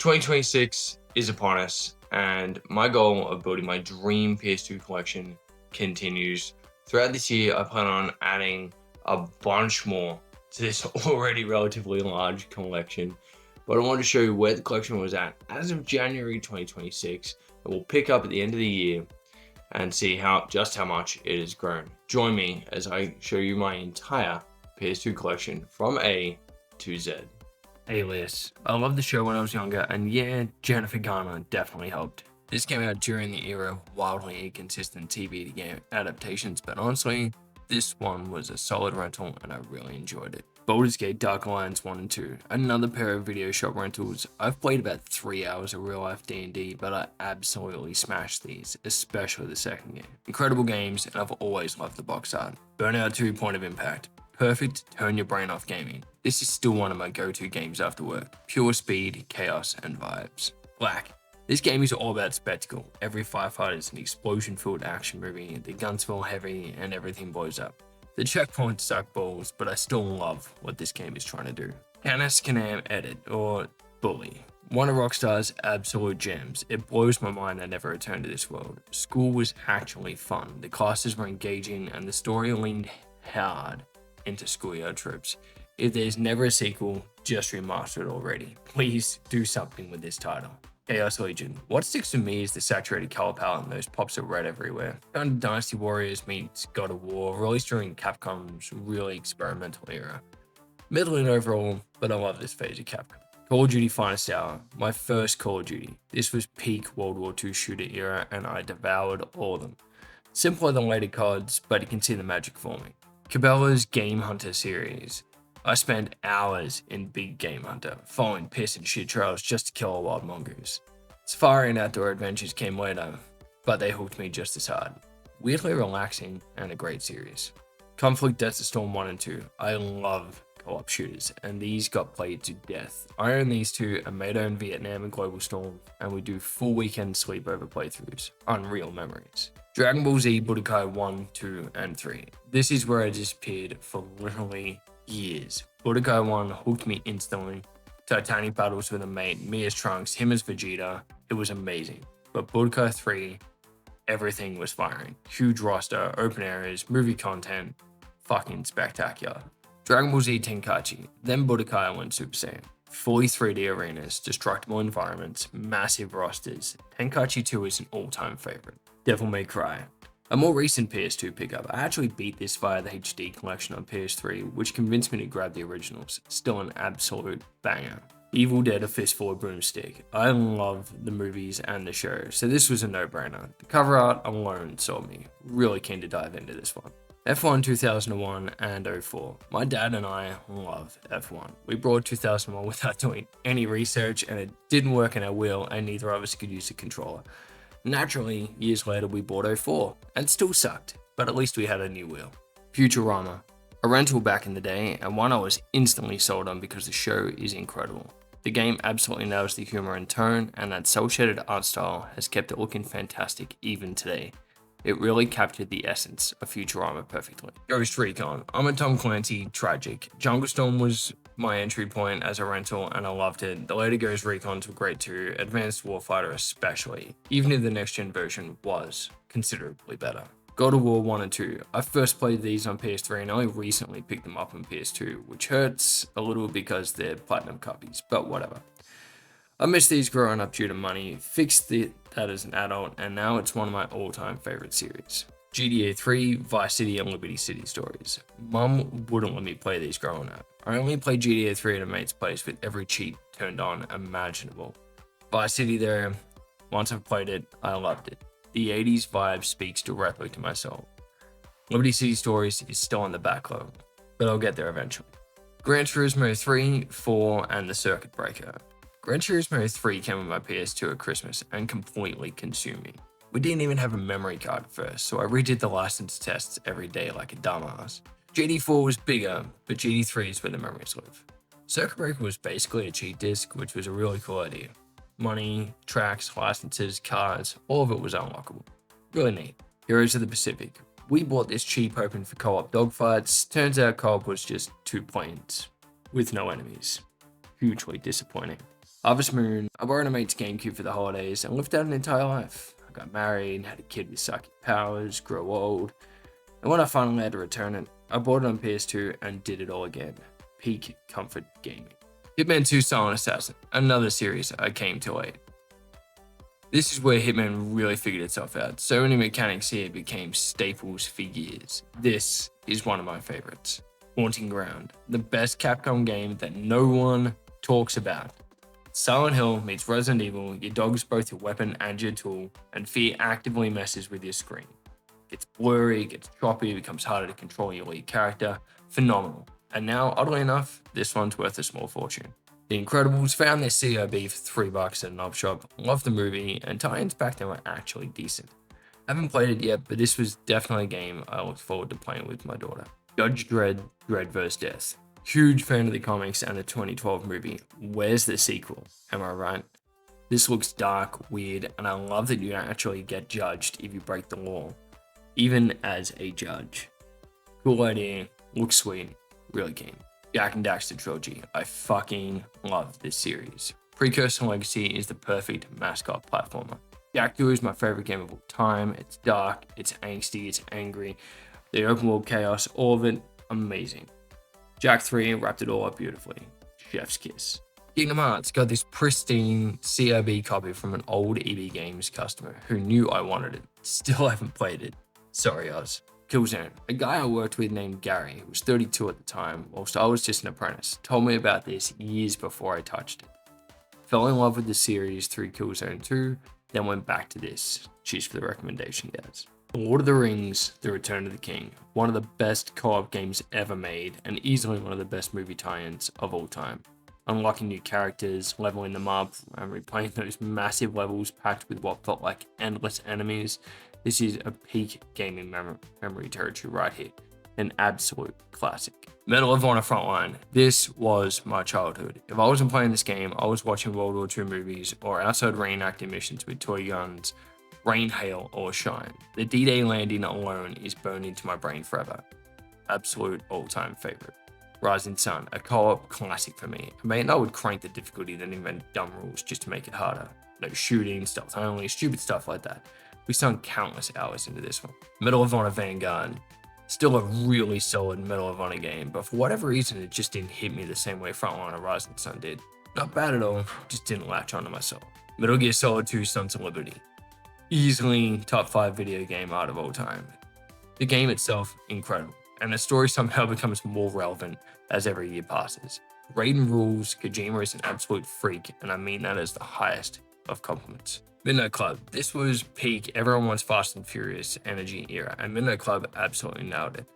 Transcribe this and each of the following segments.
2026 is upon us, and my goal of building my dream PS2 collection continues. Throughout this year, I plan on adding a bunch more to this already relatively large collection, but I wanted to show you where the collection was at as of January 2026, and we'll pick up at the end of the year and see just how much it has grown. Join me as I show you my entire PS2 collection from A to Z. Alias. I loved the show when I was younger, and yeah, Jennifer Garner definitely helped. This came out during the era of wildly inconsistent TV to game adaptations, but honestly, this one was a solid rental and I really enjoyed it. Baldur's Gate Dark Alliance 1 and 2, another pair of video shop rentals. I've played about 3 hours of real life D&D, but I absolutely smashed these, especially the second game. Incredible games, and I've always loved the box art. Burnout 2 Point of Impact. Perfect to turn your brain off gaming. This is still one of my go-to games after work. Pure speed, chaos, and vibes. Black. This game is all about spectacle. Every firefight is an explosion-filled action movie, the guns feel heavy, and everything blows up. The checkpoints suck balls, but I still love what this game is trying to do. Canis Canam Edit, or Bully. One of Rockstar's absolute gems. It blows my mind I never returned to this world. School was actually fun, the classes were engaging, and the story leaned hard into schoolyard tropes. If there's never a sequel, just remaster it already. Please do something with this title. Chaos Legion. What sticks to me is the saturated color palette and those pops of red everywhere. Kind of Dynasty Warriors meets God of War, released during Capcom's really experimental era. Middling overall, but I love this phase of Capcom. Call of Duty Finest Hour, my first Call of Duty. This was peak World War II shooter era and I devoured all of them. Simpler than later CODs, but you can see the magic forming. Cabela's Game Hunter series. I spent hours in Big Game Hunter, following piss and shit trails just to kill a wild mongoose. Safari and Outdoor Adventures came later, but they hooked me just as hard. Weirdly relaxing and a great series. Conflict Desert Storm 1 and 2. I love co-op shooters, and these got played to death. I own these two, a mate owned Vietnam and Global Storm, and we do full weekend sleepover playthroughs. Unreal memories. Dragon Ball Z Budokai 1, 2, and 3. This is where I disappeared for literally years. Budokai 1 hooked me instantly. Titanic battles with a mate, me as Trunks, him as Vegeta. It was amazing. But Budokai 3, everything was firing. Huge roster, open areas, movie content, fucking spectacular. Dragon Ball Z Tenkaichi, then Budokai went Super Saiyan. Fully 3D arenas, destructible environments, massive rosters. Tenkaichi 2 is an all-time favorite. Devil May Cry. A more recent PS2 pickup, I actually beat this via the HD collection on PS3, which convinced me to grab the originals. Still an absolute banger. Evil Dead: A Fistful of Broomstick. I love the movies and the show, so this was a no-brainer. The cover art alone sold me. Really keen to dive into this one. F1 2001 and 04. My dad and I love F1. We brought 2001 without doing any research, and it didn't work in our wheel, and neither of us could use a controller. Naturally, years later we bought 04, and still sucked, but at least we had a new wheel. Futurama, a rental back in the day, and one I was instantly sold on because the show is incredible. The game absolutely nails the humor and tone, and that cel-shaded art style has kept it looking fantastic even today. It really captured the essence of Futurama perfectly. Ghost Recon, I'm a Tom Clancy tragic. Jungle Storm was my entry point as a rental and I loved it. The later Ghost Recons were great too, Advanced Warfighter especially, even if the next gen version was considerably better. God of War 1 and 2. I first played these on PS3 and only recently picked them up on PS2, which hurts a little because they're platinum copies, but whatever. I missed these growing up due to money, fixed that as an adult, and now it's one of my all-time favorite series. GTA 3, Vice City, and Liberty City Stories. Mum wouldn't let me play these growing up. I only played GTA 3 at a mate's place with every cheat turned on imaginable. Vice City there, once I've played it, I loved it. The 80s vibe speaks directly to my soul. Liberty City Stories is still on the backlog, but I'll get there eventually. Gran Turismo 3, 4, and the Circuit Breaker. Gran Turismo 3 came with my PS2 at Christmas and completely consumed me. We didn't even have a memory card at first, so I redid the license tests every day like a dumbass. GT4 was bigger, but GT3 is where the memories live. Circuit Breaker was basically a cheat disc, which was a really cool idea. Money, tracks, licenses, cards, all of it was unlockable. Really neat. Heroes of the Pacific. We bought this cheap hoping for co-op dogfights. Turns out co-op was just 2 planes with no enemies. Hugely disappointing. Harvest Moon, I borrowed a mate's GameCube for the holidays and lived out an entire life. I got married, had a kid with psychic powers, grew old, and when I finally had to return it, I bought it on PS2 and did it all again. Peak comfort gaming. Hitman 2 Silent Assassin, another series I came to late. This is where Hitman really figured itself out. So many mechanics here became staples for years. This is one of my favorites. Haunting Ground, the best Capcom game that no one talks about. Silent Hill meets Resident Evil, your dog's both your weapon and your tool, and fear actively messes with your screen. It gets blurry, it gets choppy, it becomes harder to control your lead character. Phenomenal. And now, oddly enough, this one's worth a small fortune. The Incredibles found their COB for $3 at an op shop, loved the movie, and tie-ins back then were actually decent. Haven't played it yet, but this was definitely a game I look forward to playing with my daughter. Judge Dredd, Dredd vs. Death. Huge fan of the comics and the 2012 movie. Where's the sequel? Am I right? This looks dark, weird, and I love that you actually get judged if you break the law, even as a judge. Cool idea, looks sweet, really keen. Jak and Daxter trilogy. I fucking love this series. Precursor Legacy is the perfect mascot platformer. Jak 2 is my favorite game of all time. It's dark, it's angsty, it's angry. The open world chaos, all of it, amazing. Jak 3 wrapped it all up beautifully. Chef's kiss. Kingdom Hearts got this pristine CRB copy from an old EB Games customer who knew I wanted it. Still haven't played it. Sorry, Oz. Killzone. A guy I worked with named Gary, who was 32 at the time, whilst I was just an apprentice, told me about this years before I touched it. Fell in love with the series through Killzone 2, then went back to this. Cheers for the recommendation, guys. Lord of the Rings, The Return of the King. One of the best co-op games ever made, and easily one of the best movie tie-ins of all time. Unlocking new characters, leveling them up, and replaying those massive levels packed with what felt like endless enemies. This is a peak gaming memory territory right here. An absolute classic. Medal of Honor Frontline. This was my childhood. If I wasn't playing this game, I was watching World War II movies or outside reenacting missions with toy guns, rain, hail, or shine. The D-Day landing alone is burned into my brain forever. Absolute all-time favorite. Rising Sun, a co-op classic for me. I mean, I would crank the difficulty then invent dumb rules just to make it harder. No shooting, stealth only, stupid stuff like that. We sunk countless hours into this one. Medal of Honor Vanguard. Still a really solid Medal of Honor game, but for whatever reason, it just didn't hit me the same way Frontline or Rising Sun did. Not bad at all, just didn't latch onto myself. Metal Gear Solid 2 Sons of Liberty. Easily top 5 video game art of all time. The game itself, incredible, and the story somehow becomes more relevant as every year passes. Raiden rules, Kojima is an absolute freak, and I mean that as the highest of compliments. Midnight Club. This was peak Everyone Wants Fast and Furious energy era, and Midnight Club absolutely nailed it.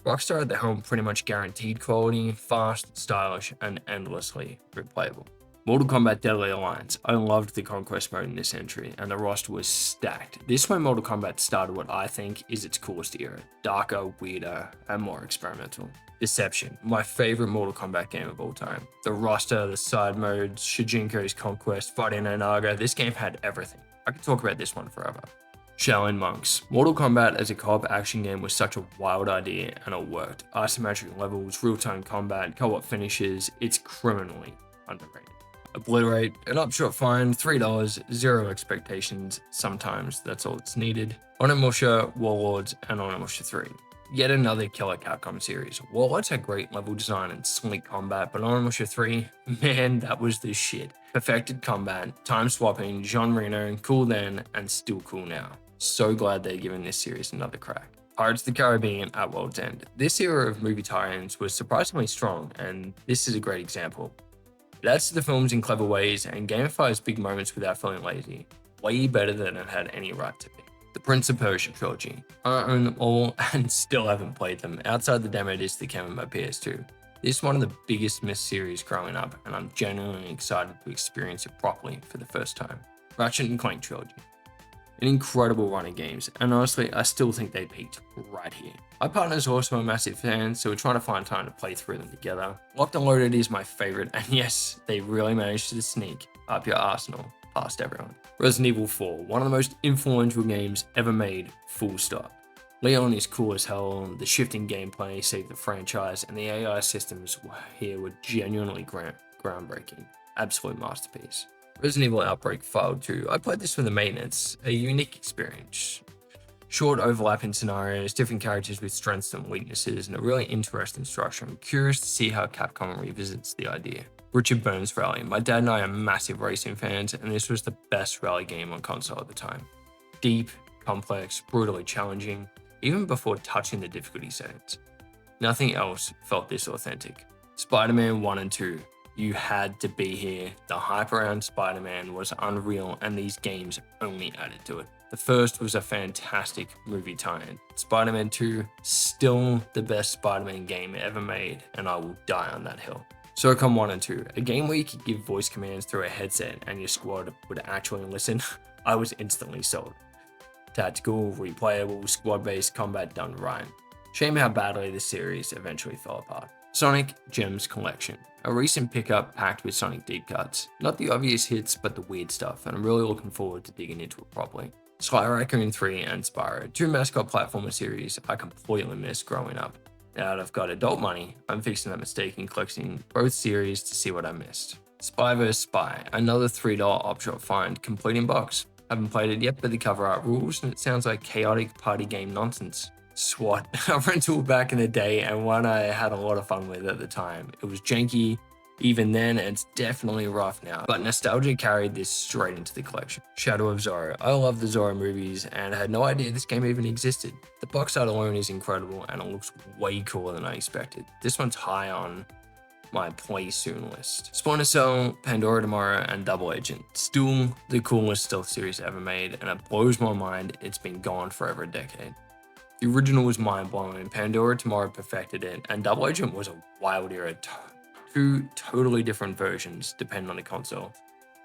Rockstar at the helm pretty much guaranteed quality, fast, stylish, and endlessly replayable. Mortal Kombat Deadly Alliance. I loved the Conquest mode in this entry, and the roster was stacked. This is when Mortal Kombat started what I think is its coolest era. Darker, weirder, and more experimental. Deception, my favorite Mortal Kombat game of all time. The roster, the side modes, Shujinko's Conquest, Fighting Naga, this game had everything. I could talk about this one forever. Shaolin Monks. Mortal Kombat as a co-op action game was such a wild idea, and it worked. Isometric levels, real-time combat, co-op finishes, it's criminally underrated. Obliterate, an upshot fine, $3, zero expectations, sometimes that's all that's needed. Onimusha, Warlords, and Onimusha 3. Yet another killer Capcom series. Warlords had great level design and sleek combat, but Onimusha 3, man, that was the shit. Perfected combat, time swapping, Jean Reno, cool then, and still cool now. So glad they're giving this series another crack. Pirates of the Caribbean at World's End. This era of movie tie-ins was surprisingly strong, and this is a great example. It adds to the films in clever ways and gamifies big moments without feeling lazy. Way better than it had any right to be. The Prince of Persia trilogy. I own them all and still haven't played them outside the demo disc that came on my PS2. This is one of the biggest missed series growing up, and I'm genuinely excited to experience it properly for the first time. Ratchet and Clank trilogy. An incredible run of games, and honestly, I still think they peaked right here. My partner's also a massive fan, so we're trying to find time to play through them together. Locked and Loaded is my favorite, and yes, they really managed to sneak up your arsenal past everyone. Resident Evil 4, one of the most influential games ever made, full stop. Leon is cool as hell, the shifting gameplay saved the franchise, and the AI systems here were genuinely groundbreaking. absolute masterpiece. Resident Evil Outbreak File 2. I played this for the maintenance, a unique experience. Short overlapping scenarios, different characters with strengths and weaknesses, and a really interesting structure. I'm curious to see how Capcom revisits the idea. Richard Burns Rally. My dad and I are massive racing fans, and this was the best rally game on console at the time. Deep, complex, brutally challenging, even before touching the difficulty settings. Nothing else felt this authentic. Spider-Man 1 and 2. You had to be here. The hype around Spider-Man was unreal, and these games only added to it. The first was a fantastic movie tie-in. Spider-Man 2, still the best Spider-Man game ever made, and I will die on that hill. SOCOM 1 and 2, a game where you could give voice commands through a headset and your squad would actually listen. I was instantly sold. Tactical, replayable, squad-based combat done right. Shame how badly this series eventually fell apart. Sonic Gems Collection, a recent pickup packed with Sonic deep cuts. Not the obvious hits, but the weird stuff, and I'm really looking forward to digging into it properly. Sly Raccoon 3 and Spyro, two mascot platformer series I completely missed growing up. Now that I've got adult money, I'm fixing that mistake in collecting both series to see what I missed. Spy vs. Spy, another $3 op-shop find, complete in box. Haven't played it yet, but the cover art rules, and it sounds like chaotic party game nonsense. SWAT, a rental back in the day, and one I had a lot of fun with at the time. It was janky even then, and it's definitely rough now, but nostalgia carried this straight into the collection. Shadow of Zorro. I love the Zorro movies, and I had no idea this game even existed. The box art alone is incredible, and it looks way cooler than I expected. This one's high on my play soon list. Splinter Cell, Pandora Tomorrow, and Double Agent. Still the coolest stealth series ever made, and it blows my mind it's been gone for over a decade. The original was mind-blowing, Pandora Tomorrow perfected it, and Double Agent was a wild era. Two totally different versions depending on the console.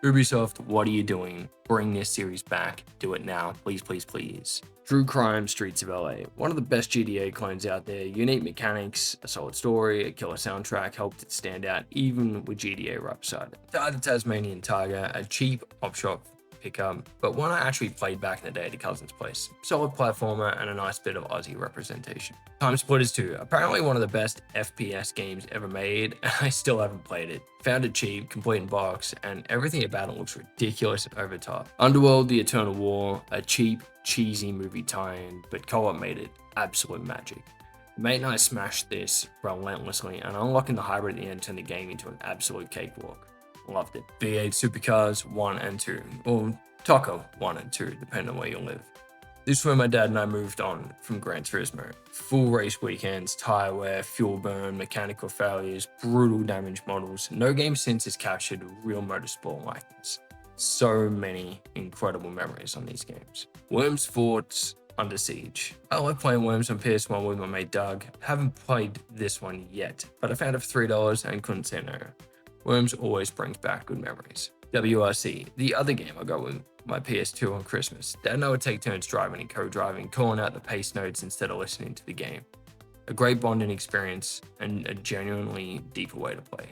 Ubisoft, what are you doing? Bring this series back. Do it now. Please, please, please. True Crime Streets of LA. One of the best GTA clones out there. Unique mechanics, a solid story, a killer soundtrack helped it stand out even with GTA right beside it. The Tasmanian Tiger, a cheap op-shop pickup, but one I actually played back in the day at a cousin's place. Solid platformer and a nice bit of Aussie representation. Time Splitters 2, apparently one of the best FPS games ever made, and I still haven't played it. Found it cheap, complete in box, and everything about it looks ridiculous and over top. Underworld, The Eternal War, a cheap, cheesy movie tie-in, but co-op made it absolute magic. Mate and I smashed this relentlessly, and unlocking the hybrid at the end turned the game into an absolute cakewalk. Loved it. V8 Supercars 1 and 2, or Taco 1 and 2, depending on where you live. This is where my dad and I moved on from Gran Turismo. Full race weekends, tire wear, fuel burn, mechanical failures, brutal damage models. No game since has captured real motorsport like this. So many incredible memories on these games. Worms Forts Under Siege. I like playing Worms on PS1 with my mate Doug. Haven't played this one yet, but I found it for $3 and couldn't say no. Worms always brings back good memories. WRC, the other game I got with my PS2 on Christmas. Dad and I would take turns driving and co-driving, calling out the pace notes instead of listening to the game. A great bonding experience and a genuinely deeper way to play.